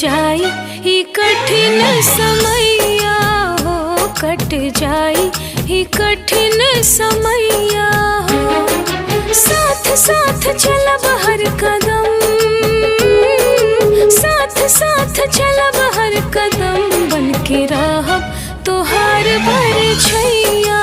जाई ही कठिन समैया हो, कट जाई ही कठिन समैया हो। साथ साथ चलब हर कदम, साथ साथ चलब हर कदम, बन के रहब तोहार परछैया